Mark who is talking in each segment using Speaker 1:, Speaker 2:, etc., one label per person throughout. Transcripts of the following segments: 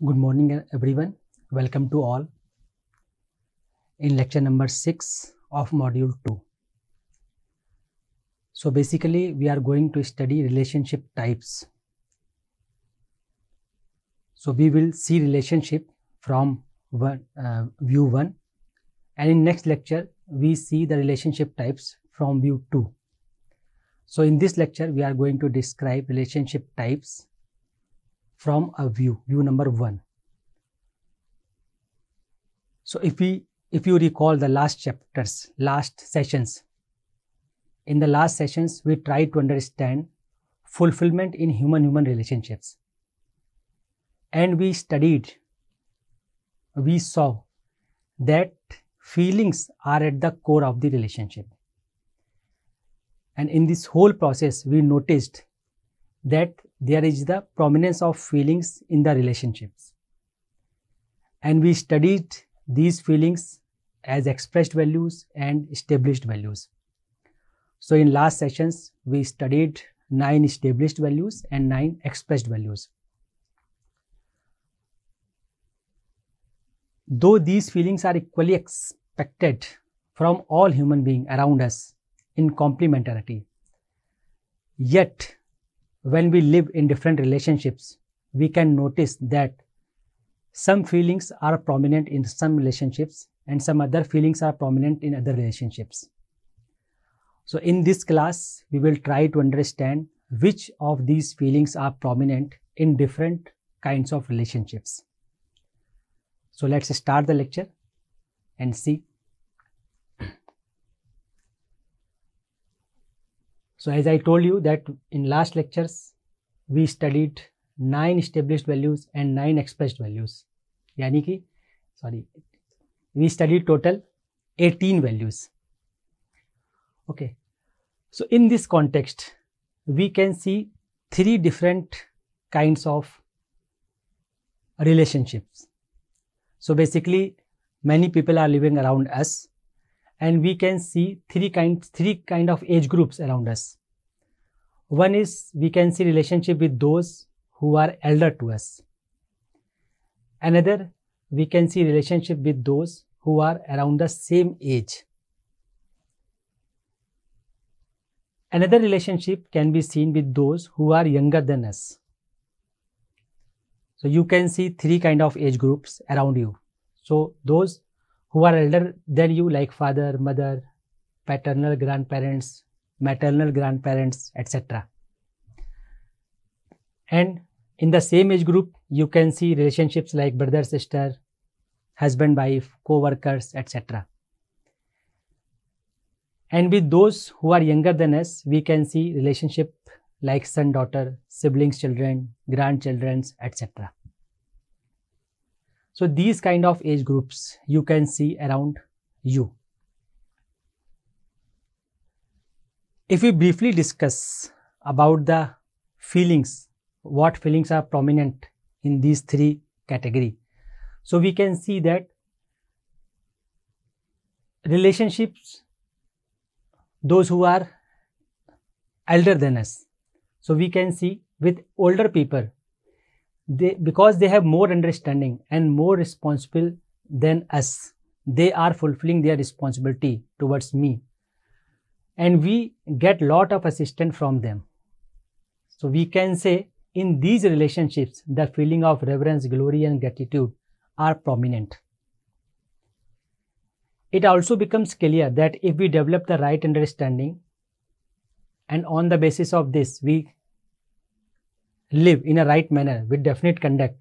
Speaker 1: Good morning everyone. Welcome to all in lecture number 6 of module 2. So basically we are going to study relationship types. So we will see relationship from view 1, and in next lecture we see the relationship types from view 2. So in this lecture we are going to describe relationship types from a view number 1. So if you recall the last sessions, in the last sessions we tried to understand fulfillment in human relationships, and we saw that feelings are at the core of the relationship, and in this whole process we noticed that there is the prominence of feelings in the relationships, and we studied these feelings as expressed values and established values. So in last sessions we studied 9 established values and 9 expressed values. Though these feelings are equally expected from all human beings around us in complementarity, yet when we live in different relationships, we can notice that some feelings are prominent in some relationships and some other feelings are prominent in other relationships. So in this class, we will try to understand which of these feelings are prominent in different kinds of relationships. So let's start the lecture and see. So as I told you that in last lectures, we studied 9 established values and 9 expressed values. We studied total 18 values. Okay. So in this context, we can see 3 different kinds of relationships. So basically, many people are living around us, and we can see three kind of age groups around us. One is we can see relationship with those who are elder to us. Another, we can see relationship with those who are around the same age. Another relationship can be seen with those who are younger than us. So you can see 3 kind of age groups around you. So those who are elder than you, like father, mother, paternal grandparents, maternal grandparents, etc. And in the same age group, you can see relationships like brother, sister, husband, wife, co-workers, etc. And with those who are younger than us, we can see relationship like son, daughter, siblings, children, grandchildren, etc. So these kind of age groups you can see around you. If we briefly discuss about the feelings, what feelings are prominent in these 3 categories, so we can see that relationships, those who are elder than us, so we can see with older people, because they have more understanding and more responsible than us, they are fulfilling their responsibility towards me, and we get lot of assistance from them. So we can say in these relationships, the feeling of reverence, glory and gratitude are prominent. It also becomes clear that if we develop the right understanding, and on the basis of this we live in a right manner with definite conduct,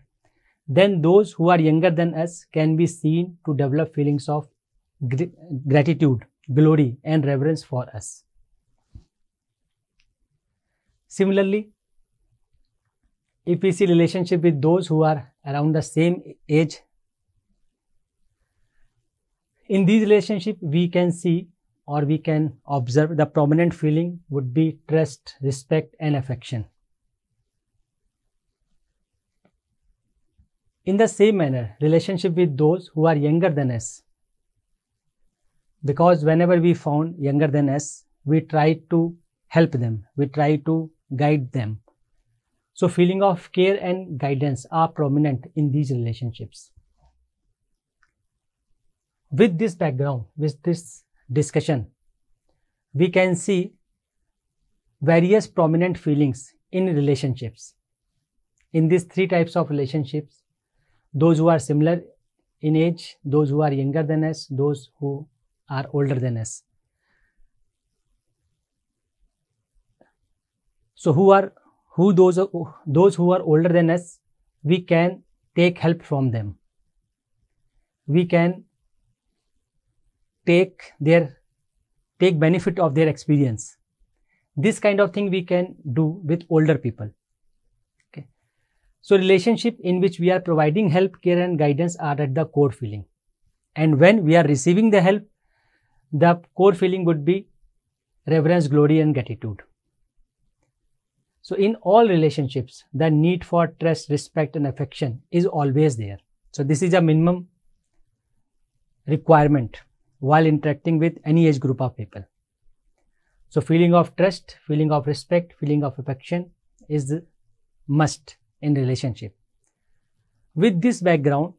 Speaker 1: then those who are younger than us can be seen to develop feelings of gratitude, glory and reverence for us. Similarly, if we see relationship with those who are around the same age, in these relationships we can see or we can observe the prominent feeling would be trust, respect and affection. In the same manner, relationship with those who are younger than us, because whenever we found younger than us, we try to help them, we try to guide them. So feeling of care and guidance are prominent in these relationships. With this background, with this discussion, we can see various prominent feelings in relationships. In these three types of relationships, those who are similar in age, those who are younger than us, those who are older than us. So those who are older than us, we can take help from them. We can take benefit of their experience. This kind of thing we can do with older people. Okay. So relationship in which we are providing help, care and guidance are at the core feeling. And when we are receiving the help, the core feeling would be reverence, glory and gratitude. So in all relationships, the need for trust, respect and affection is always there. So this is a minimum requirement while interacting with any age group of people. So feeling of trust, feeling of respect, feeling of affection is the must in relationship. With this background,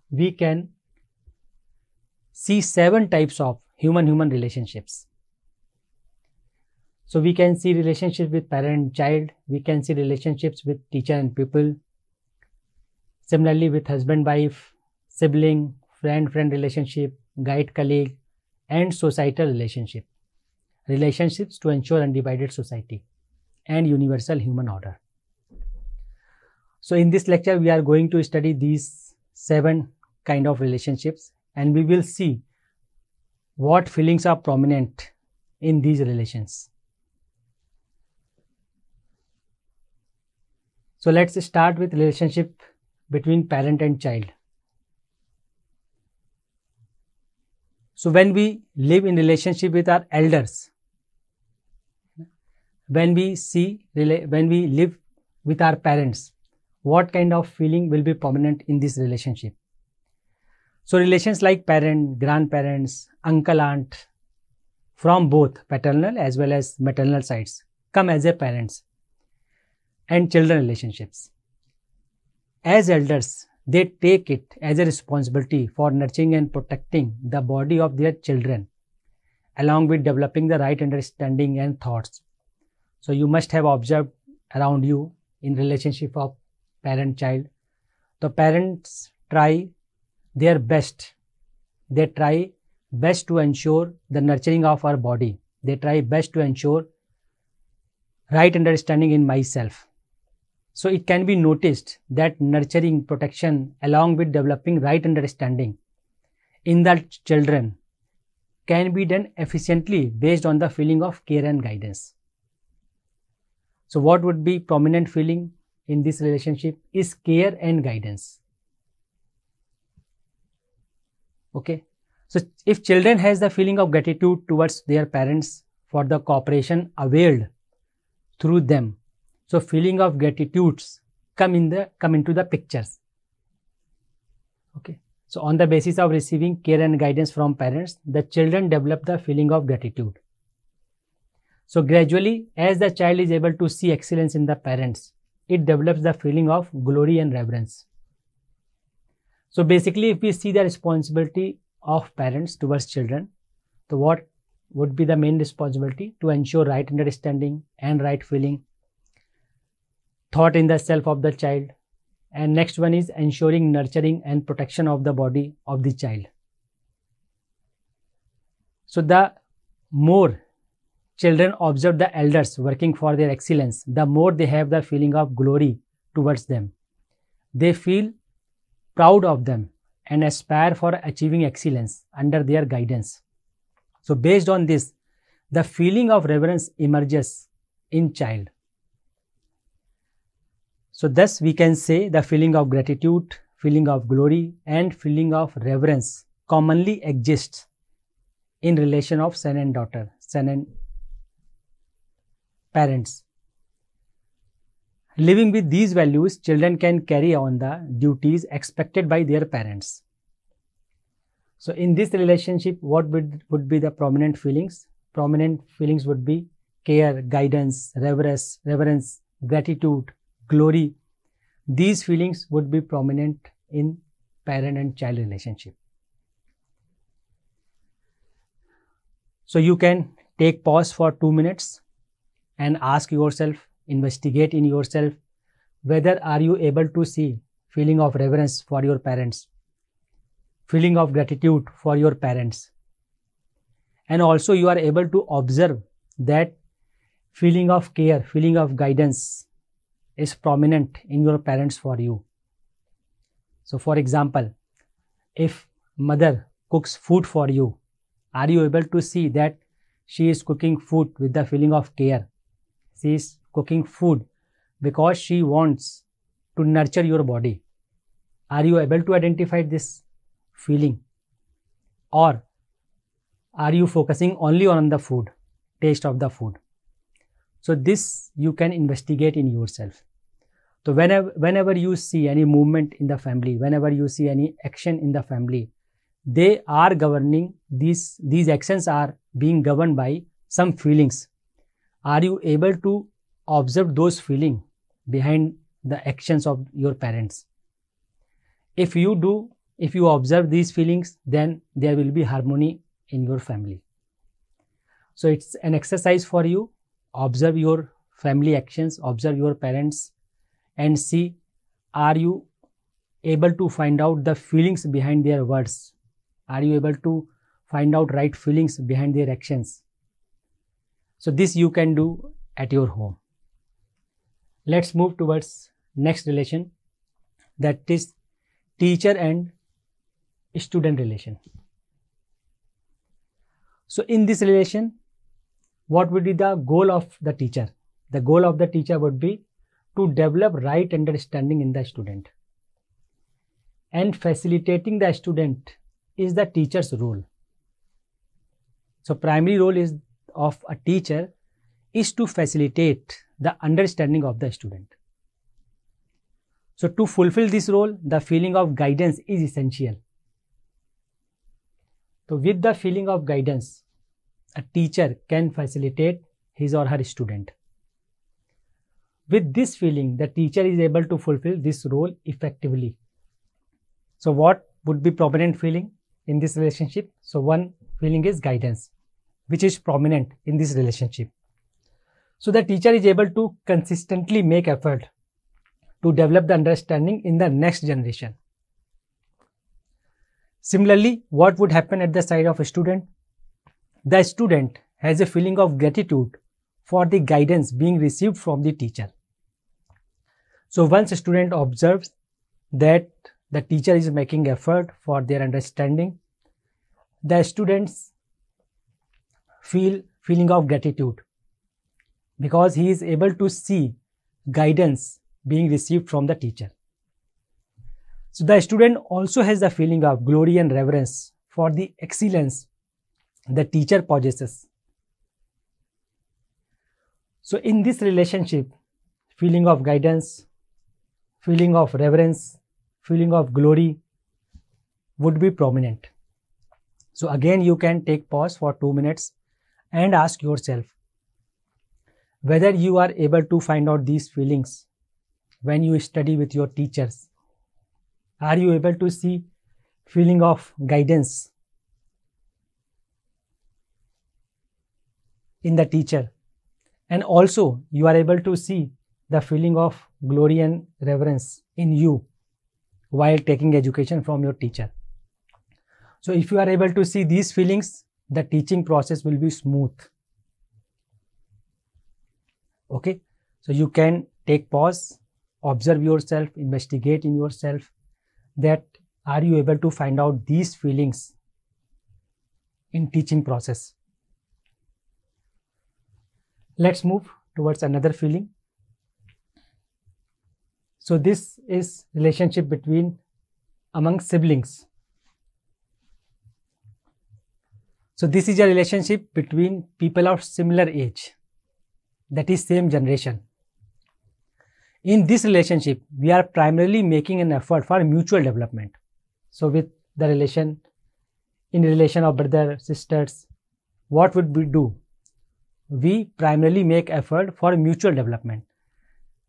Speaker 1: we can see 7 types of human-human relationships. So we can see relationships with parent-child, we can see relationships with teacher and pupil, similarly with husband-wife, sibling, friend-friend relationship, guide-colleague and societal relationship. Relationships to ensure undivided society and universal human order. So in this lecture, we are going to study these 7 kind of relationships and we will see what feelings are prominent in these relations. So let's start with relationship between parent and child. So when we live in relationship with our elders, when we live with our parents, what kind of feeling will be prominent in this relationship? So relations like parent, grandparents, uncle, aunt, from both paternal as well as maternal sides come as a parents and children relationships. As elders, they take it as a responsibility for nurturing and protecting the body of their children, along with developing the right understanding and thoughts. So you must have observed around you in relationship of parent-child, the parents try their best. They try best to ensure the nurturing of our body. They try best to ensure right understanding in myself. So it can be noticed that nurturing, protection along with developing right understanding in the children can be done efficiently based on the feeling of care and guidance. So what would be prominent feeling in this relationship is care and guidance. Okay. So if children has the feeling of gratitude towards their parents for the cooperation availed through them, so feeling of gratitudes come into the pictures. Okay. So on the basis of receiving care and guidance from parents, the children develop the feeling of gratitude. So gradually, as the child is able to see excellence in the parents, it develops the feeling of glory and reverence. So basically, if we see the responsibility of parents towards children, so what would be the main responsibility? To ensure right understanding and right feeling, thought in the self of the child, and next one is ensuring nurturing and protection of the body of the child. So the more children observe the elders working for their excellence, the more they have the feeling of glory towards them. They feel proud of them and aspire for achieving excellence under their guidance. So based on this, the feeling of reverence emerges in child. So thus we can say the feeling of gratitude, feeling of glory and feeling of reverence commonly exists in relation of son and daughter, son and parents. Living with these values, children can carry on the duties expected by their parents. So in this relationship, what would be the prominent feelings? Prominent feelings would be care, guidance, reverence, gratitude, glory, these feelings would be prominent in parent and child relationship. So you can take pause for 2 minutes and ask yourself, investigate in yourself, whether are you able to see feeling of reverence for your parents, feeling of gratitude for your parents, and also you are able to observe that feeling of care, feeling of guidance is prominent in your parents for you. So for example, if mother cooks food for you, are you able to see that she is cooking food with the feeling of care? She is cooking food because she wants to nurture your body. Are you able to identify this feeling? Or are you focusing only on the food, taste of the food? So this you can investigate in yourself. So whenever you see any movement in the family, whenever you see any action in the family, they are governing, these actions are being governed by some feelings. Are you able to observe those feelings behind the actions of your parents? If you do, if you observe these feelings, then there will be harmony in your family. So it's an exercise for you. Observe your family actions, observe your parents, and see, are you able to find out the feelings behind their words? Are you able to find out right feelings behind their actions? So this you can do at your home. Let's move towards next relation, that is teacher and student relation. So in this relation, what would be the goal of the teacher? The goal of the teacher would be to develop right understanding in the student. And facilitating the student is the teacher's role. So primary role is of a teacher is to facilitate the understanding of the student. So to fulfill this role, the feeling of guidance is essential. So with the feeling of guidance, a teacher can facilitate his or her student. With this feeling, the teacher is able to fulfill this role effectively. So what would be prominent feeling in this relationship? So one feeling is guidance, which is prominent in this relationship. So the teacher is able to consistently make effort to develop the understanding in the next generation. Similarly, what would happen at the side of a student? The student has a feeling of gratitude for the guidance being received from the teacher. So once a student observes that the teacher is making effort for their understanding, the students feel feeling of gratitude because he is able to see guidance being received from the teacher. So the student also has the feeling of glory and reverence for the excellence the teacher possesses. So in this relationship, feeling of guidance, feeling of reverence, feeling of glory would be prominent. So again, you can take pause for 2 minutes and ask yourself whether you are able to find out these feelings when you study with your teachers. Are you able to see feeling of guidance in the teacher? And also you are able to see the feeling of glory and reverence in you while taking education from your teacher. So if you are able to see these feelings, the teaching process will be smooth. Okay, so you can take pause, observe yourself, investigate in yourself that are you able to find out these feelings in teaching process. Let's move towards another feeling. So this is relationship among siblings. So this is a relationship between people of similar age, that is same generation. In this relationship, we are primarily making an effort for mutual development. So with the relation of brother, sisters, what would we do? We primarily make effort for mutual development.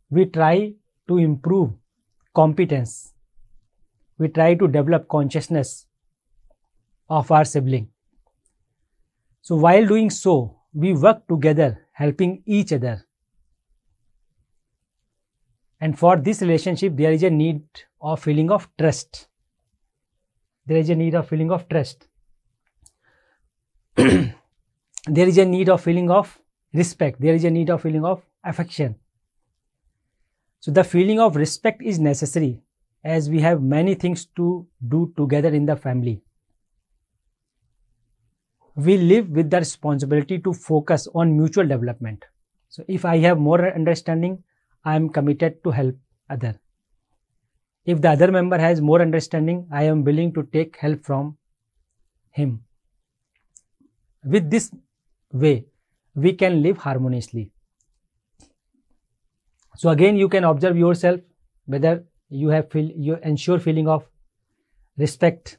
Speaker 1: We try to improve competence, we try to develop consciousness of our sibling. So while doing so, we work together, helping each other. And for this relationship, there is a need of feeling of trust. There is a need of feeling of trust. There is a need of feeling of respect. There is a need of feeling of affection. So the feeling of respect is necessary as we have many things to do together in the family. We live with the responsibility to focus on mutual development. So if I have more understanding, I am committed to help other. If the other member has more understanding, I am willing to take help from him. With this way, we can live harmoniously. So again, you can observe yourself whether you ensure feeling of respect.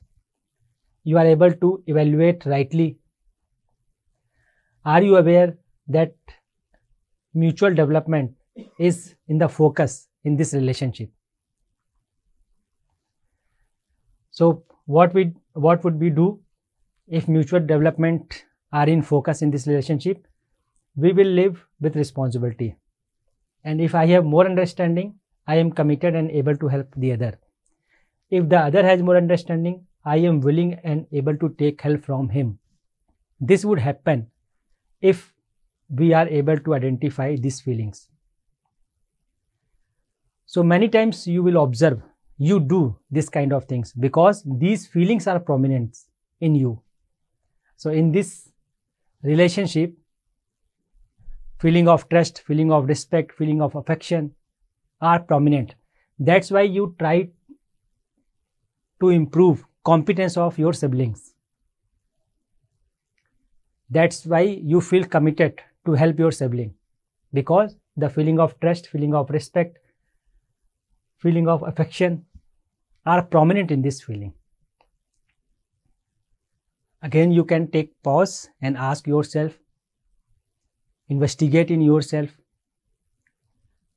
Speaker 1: You are able to evaluate rightly. Are you aware that mutual development is in the focus in this relationship? So what would we do if mutual development are in focus in this relationship? We will live with responsibility. And if I have more understanding, I am committed and able to help the other. If the other has more understanding, I am willing and able to take help from him. This would happen if we are able to identify these feelings. So many times you will observe you do this kind of things because these feelings are prominent in you. So in this relationship, feeling of trust, feeling of respect, feeling of affection are prominent. That's why you try to improve competence of your siblings. That's why you feel committed to help your sibling, because the feeling of trust, feeling of respect, feeling of affection are prominent in this feeling. Again, you can take pause and ask yourself, investigate in yourself,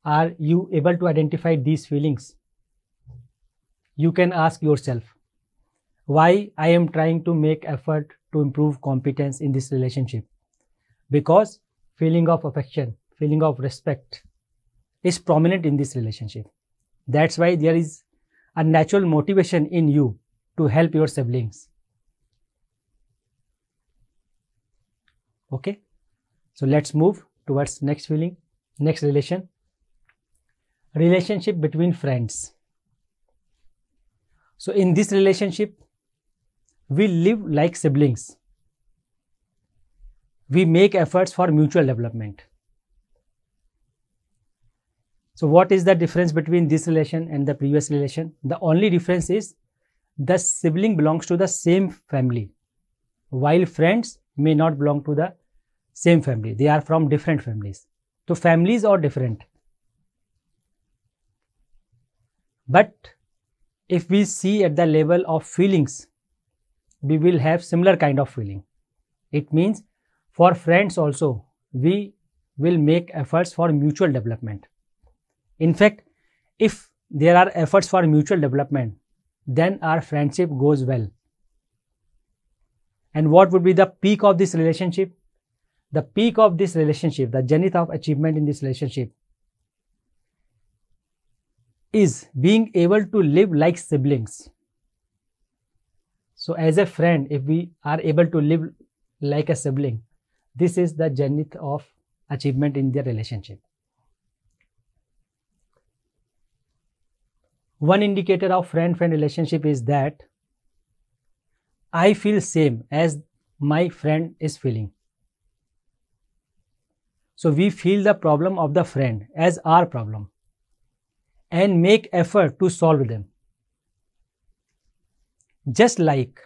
Speaker 1: are you able to identify these feelings? You can ask yourself, why I am trying to make effort to improve competence in this relationship? Because feeling of affection, feeling of respect is prominent in this relationship. That's why there is a natural motivation in you to help your siblings. Okay, so let's move towards next feeling, next relation. Relationship between friends. So in this relationship, we live like siblings. We make efforts for mutual development. So what is the difference between this relation and the previous relation? The only difference is the sibling belongs to the same family, while friends may not belong to the same family. They are from different families. So families are different. But if we see at the level of feelings, we will have similar kind of feeling. It means for friends also, we will make efforts for mutual development. In fact, if there are efforts for mutual development, then our friendship goes well. And what would be the peak of this relationship? The peak of this relationship, the zenith of achievement in this relationship, is being able to live like siblings. So as a friend, if we are able to live like a sibling, this is the zenith of achievement in their relationship. One indicator of friend-friend relationship is that I feel same as my friend is feeling. So we feel the problem of the friend as our problem and make effort to solve them, just like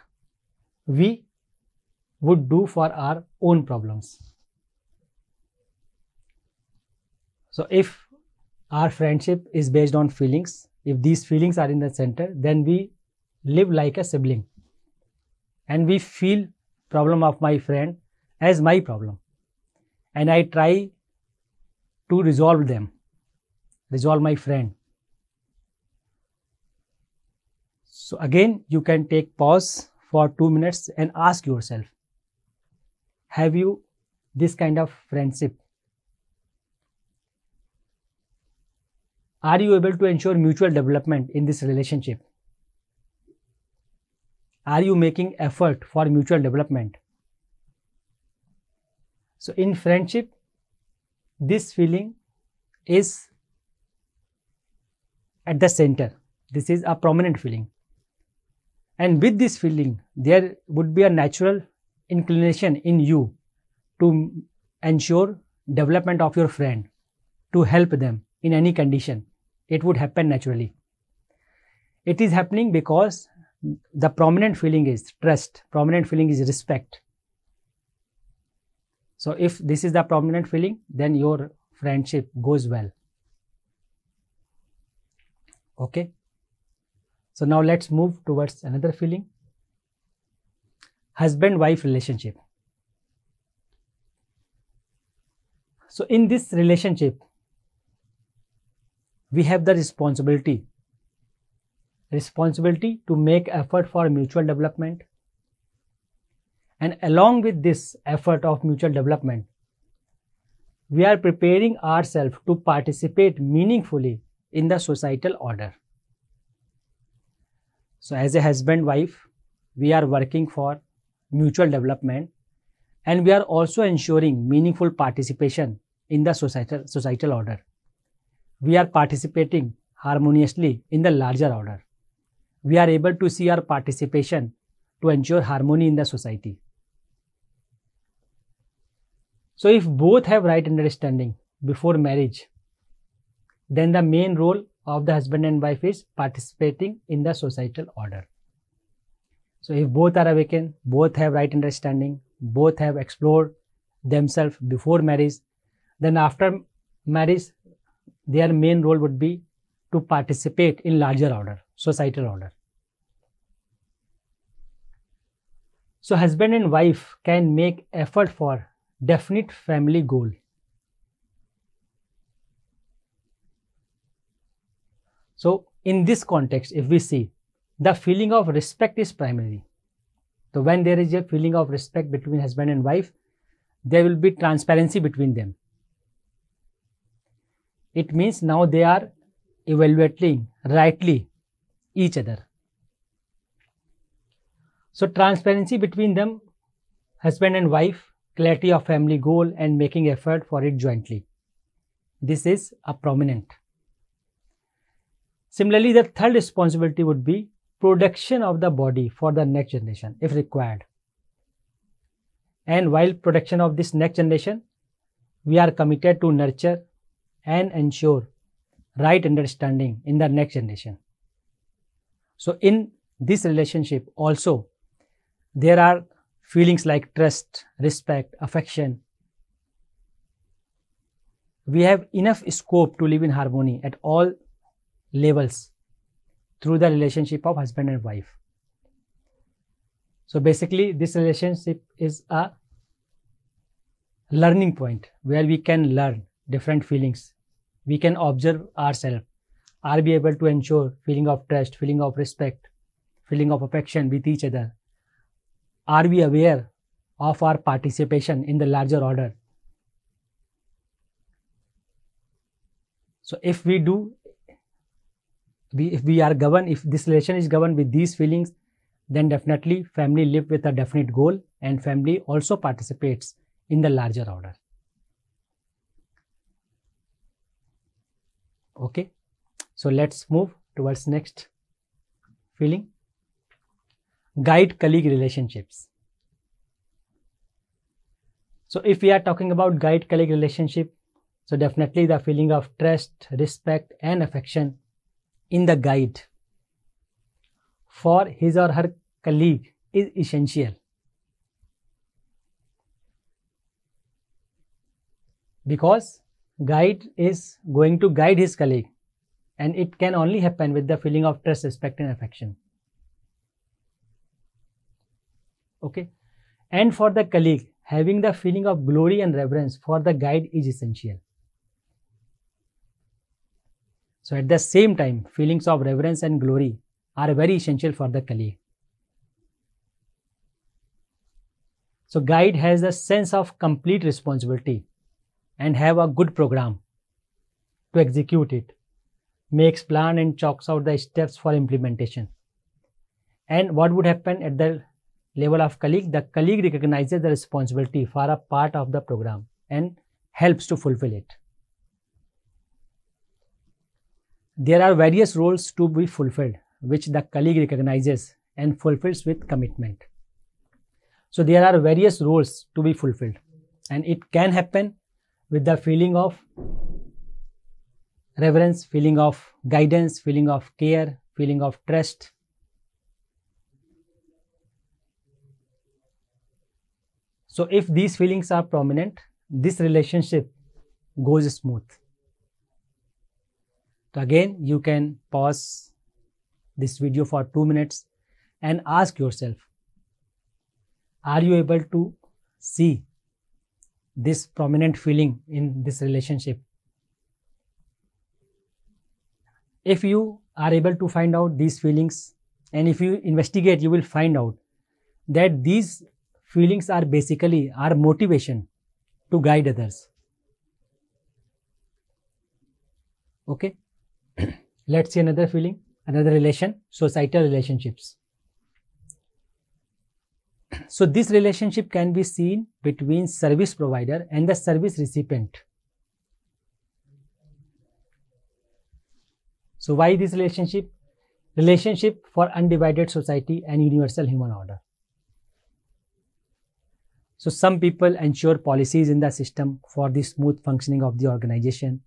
Speaker 1: we would do for our own problems. So if our friendship is based on feelings, if these feelings are in the center, then we live like a sibling and we feel problem of my friend as my problem, and I try to resolve them, resolve my friend So again, you can take pause for 2 minutes and ask yourself, have you this kind of friendship? Are you able to ensure mutual development in this relationship? Are you making effort for mutual development? So in friendship, this feeling is at the center. This is a prominent feeling. And with this feeling, there would be a natural inclination in you to ensure development of your friend, to help them in any condition. It would happen naturally. It is happening because the prominent feeling is trust, prominent feeling is respect. So if this is the prominent feeling, then your friendship goes well. Okay. So now let's move towards another feeling. Husband-wife relationship. So in this relationship, we have the responsibility to make effort for mutual development. And along with this effort of mutual development, we are preparing ourselves to participate meaningfully in the societal order. So as a husband-wife, we are working for mutual development, and we are also ensuring meaningful participation in the societal order. We are participating harmoniously in the larger order. We are able to see our participation to ensure harmony in the society. So if both have right understanding before marriage, then the main role of the husband and wife is participating in the societal order. So if both are awakened, both have right understanding, both have explored themselves before marriage, then after marriage, their main role would be to participate in larger order, societal order. So husband and wife can make effort for definite family goal. So in this context, if we see, the feeling of respect is primary. So when there is a feeling of respect between husband and wife, there will be transparency between them. It means now they are evaluating rightly each other. So transparency between them, husband and wife, clarity of family goal and making effort for it jointly. This is a prominent. Similarly, the third responsibility would be production of the body for the next generation if required. And while production of this next generation, we are committed to nurture and ensure right understanding in the next generation. So in this relationship also, there are feelings like trust, respect, affection. We have enough scope to live in harmony at all levels through the relationship of husband and wife. So basically, this relationship is a learning point where we can learn different feelings. We can observe ourselves. Are we able to ensure feeling of trust, feeling of respect, feeling of affection with each other? Are we aware of our participation in the larger order? So if we do, if we are governed, if this relation is governed with these feelings, then definitely family live with a definite goal and family also participates in the larger order. Okay, so let's move towards next feeling. Guide-colleague relationships. So if we are talking about guide-colleague relationship, so definitely the feeling of trust, respect and affection in the guide for his or her colleague is essential. Because guide is going to guide his colleague, and it can only happen with the feeling of trust, respect and affection. Okay, and for the colleague, having the feeling of glory and reverence for the guide is essential. So at the same time, feelings of reverence and glory are very essential for the colleague. So guide has a sense of complete responsibility and have a good program to execute it, makes plan and chalks out the steps for implementation. And what would happen at the level of colleague? The colleague recognizes the responsibility for a part of the program and helps to fulfill it. There are various roles to be fulfilled, which the colleague recognizes and fulfills with commitment. So there are various roles to be fulfilled, and it can happen with the feeling of reverence, feeling of guidance, feeling of care, feeling of trust. So if these feelings are prominent, this relationship goes smooth. So again, you can pause this video for 2 minutes and ask yourself, are you able to see this prominent feeling in this relationship? If you are able to find out these feelings, and if you investigate, you will find out that these feelings are basically our motivation to guide others. Okay, let's see another feeling, another relation, societal relationships. So this relationship can be seen between service provider and the service recipient. So why this relationship? Relationship for undivided society and universal human order. So some people ensure policies in the system for the smooth functioning of the organization,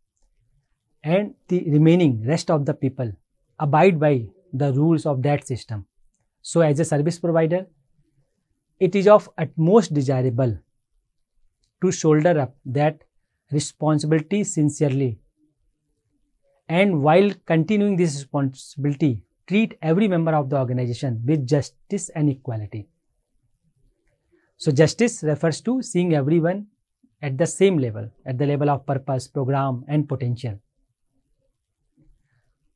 Speaker 1: and the remaining rest of the people abide by the rules of that system. So as a service provider, it is of utmost desirable to shoulder up that responsibility sincerely, and while continuing this responsibility, treat every member of the organization with justice and equality. So justice refers to seeing everyone at the same level, at the level of purpose, program and potential.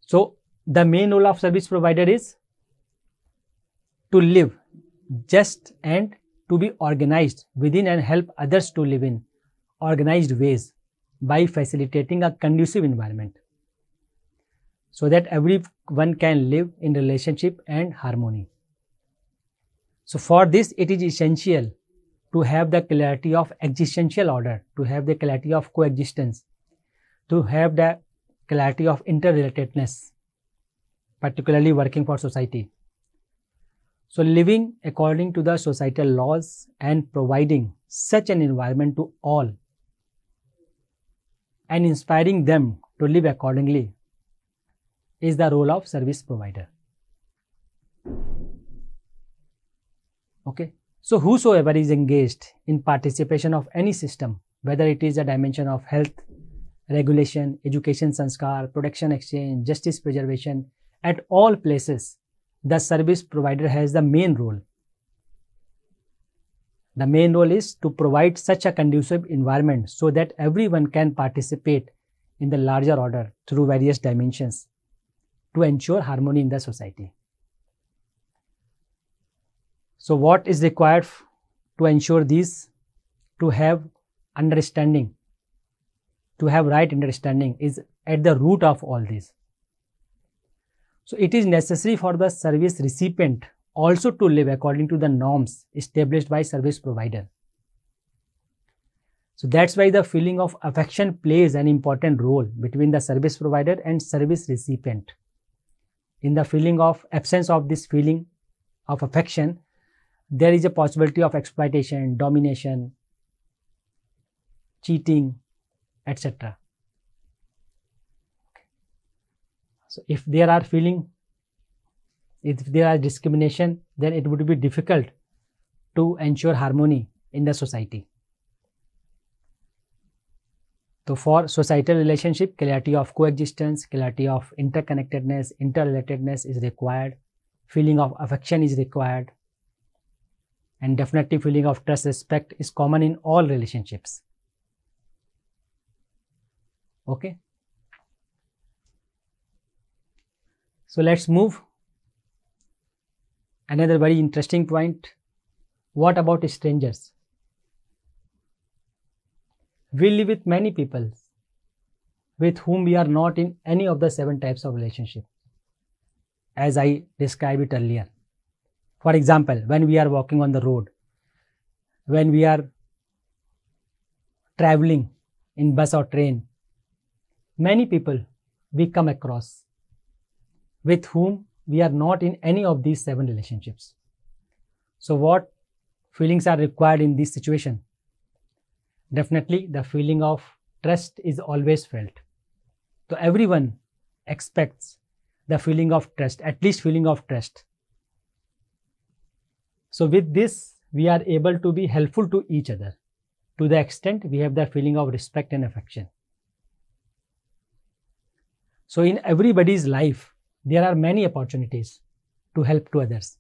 Speaker 1: So the main role of service provider is to live just and to be organized within and help others to live in organized ways by facilitating a conducive environment so that everyone can live in relationship and harmony. So for this, it is essential to have the clarity of existential order, to have the clarity of coexistence, to have the clarity of interrelatedness, particularly working for society. So living according to the societal laws and providing such an environment to all and inspiring them to live accordingly is the role of service provider. Okay. So whosoever is engaged in participation of any system, whether it is a dimension of health, regulation, education, sanskar, protection exchange, justice preservation, at all places, the service provider has the main role. The main role is to provide such a conducive environment so that everyone can participate in the larger order through various dimensions to ensure harmony in the society. So what is required to ensure these? To have understanding, to have right understanding is at the root of all this. So it is necessary for the service recipient also to live according to the norms established by service provider. So that's why the feeling of affection plays an important role between the service provider and service recipient. In the feeling of absence of this feeling of affection, there is a possibility of exploitation, domination, cheating, etc. So if there are discrimination, then it would be difficult to ensure harmony in the society. So for societal relationship, clarity of coexistence, clarity of interconnectedness, interrelatedness is required, feeling of affection is required, and definitely feeling of trust, respect is common in all relationships. Okay. So let's move Another very interesting point, what about strangers? We live with many people with whom we are not in any of the 7 types of relationship, as I described it earlier. For example, when we are walking on the road, when we are traveling in bus or train, many people we come across with whom we are not in any of these 7 relationships. So what feelings are required in this situation? Definitely the feeling of trust is always felt. So everyone expects the feeling of trust, at least feeling of trust. So with this, we are able to be helpful to each other to the extent we have the feeling of respect and affection. So in everybody's life, there are many opportunities to help to others.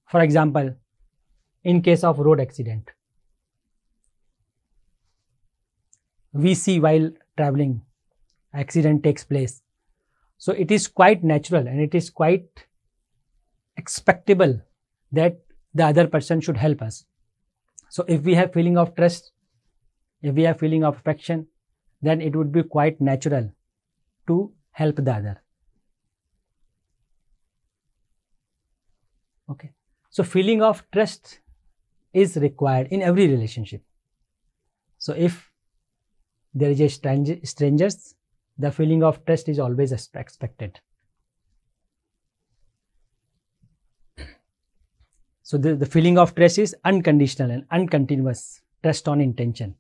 Speaker 1: For example, in case of road accident, we see while traveling, accident takes place. So it is quite natural and it is quite expectable that the other person should help us. So if we have feeling of trust, if we have feeling of affection, then it would be quite natural to help the other. Okay. So feeling of trust is required in every relationship. So if there is a strangers, the feeling of trust is always expected. So the feeling of trust is unconditional and uncontinuous. Trust on intention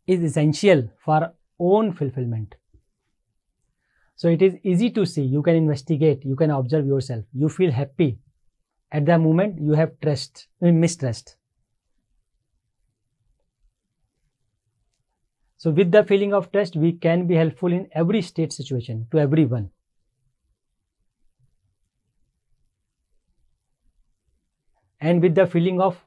Speaker 1: is essential for own fulfillment. So it is easy to see, you can investigate, you can observe yourself, you feel happy at the moment you have trust, mistrust. So with the feeling of trust, we can be helpful in every state situation to everyone. And with the feeling of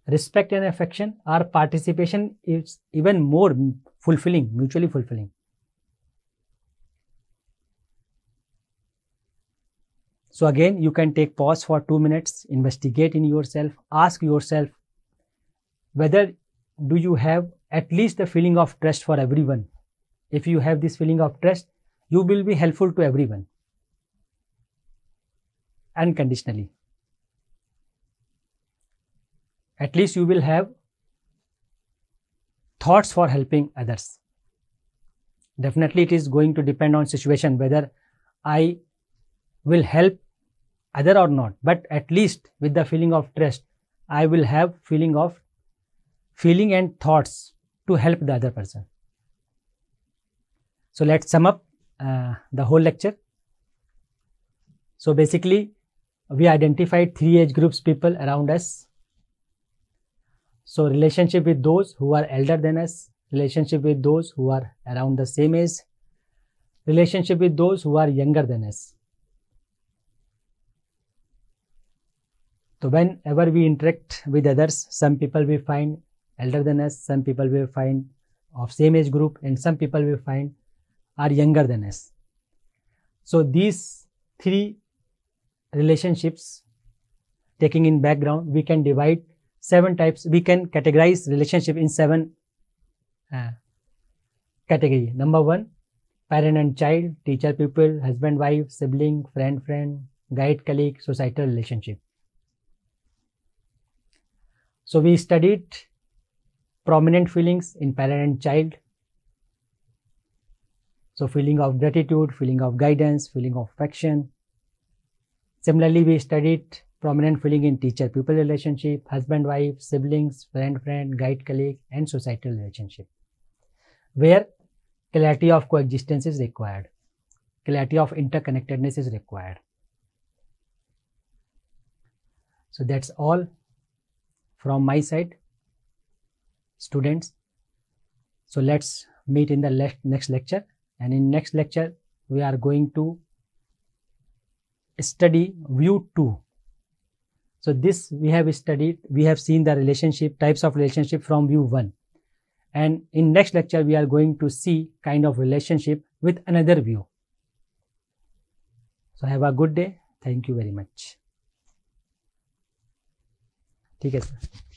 Speaker 1: respect and affection, our participation is even more fulfilling, mutually fulfilling. So again, you can take pause for 2 minutes, investigate in yourself, ask yourself whether do you have at least the feeling of trust for everyone. If you have this feeling of trust, you will be helpful to everyone unconditionally. At least you will have thoughts for helping others. Definitely it is going to depend on situation whether I will help other or not, but at least with the feeling of trust, I will have feeling and thoughts to help the other person. So let's sum up the whole lecture. So basically, we identified 3 age groups people around us. So relationship with those who are elder than us, relationship with those who are around the same age, relationship with those who are younger than us. So whenever we interact with others, some people we find elder than us, some people we find of same age group, and some people we find are younger than us. So these 3 relationships taking in background, we can divide 7 types. We can categorize relationship in 7 categories. Number 1, parent and child, teacher pupil, husband wife, sibling, friend, guide colleague, societal relationship. So we studied prominent feelings in parent and child. So feeling of gratitude, feeling of guidance, feeling of affection. Similarly, we studied prominent feeling in teacher-pupil relationship, husband-wife, siblings, friend, guide colleague, and societal relationship, where clarity of coexistence is required, clarity of interconnectedness is required. So that's all from my side, students. So let's meet in the next lecture, and in next lecture we are going to study view 2. So this we have studied, we have seen the relationship, types of relationship from view 1, and in next lecture we are going to see kind of relationship with another view. So have a good day. Thank you very much. ठीक है sir.